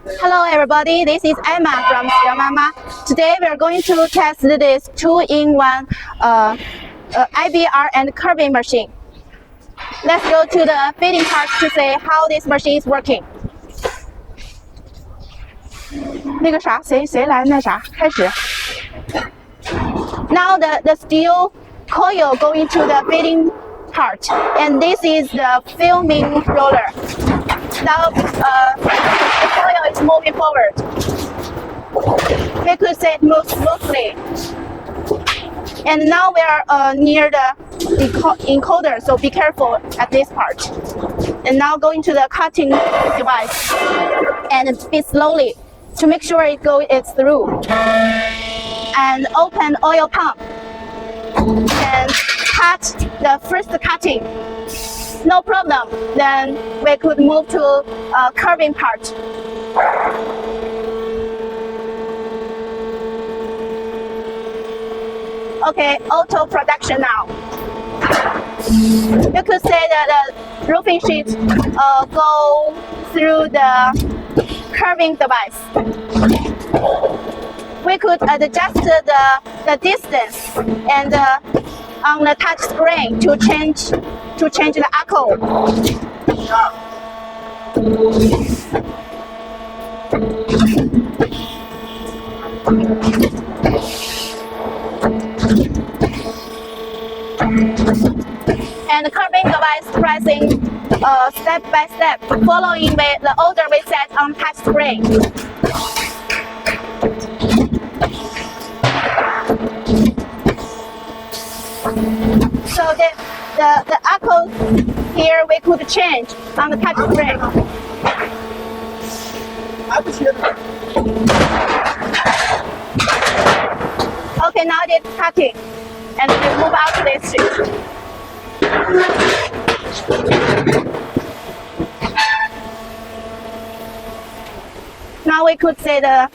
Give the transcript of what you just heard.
Hello everybody, this is Emma from Steelmama. Today we are going to test this 2-in-1 IBR and curving machine. Let's go to the fitting part to see how this machine is working. 那个啥，谁来那啥？开始。Now the steel coil go into the fitting part, and this is the filming roller. Now the coil is moving forward. We could say it moves smoothly. And now we are near the encoder, so be careful at this part. And now going to the cutting device and be slowly to make sure it's through. And open oil pump and cut the first cutting. No problem. Then we could move to curving part. Okay, auto production now. You could say that the roofing sheet go through the curving device. We could adjust the distance and on the touch screen to change the echo. And curving device pressing step by step, following the order we set on touch screen. So the echo here we could change on the touch screen. Okay, now it's cutting, and we move out to this sheet. Now we could say the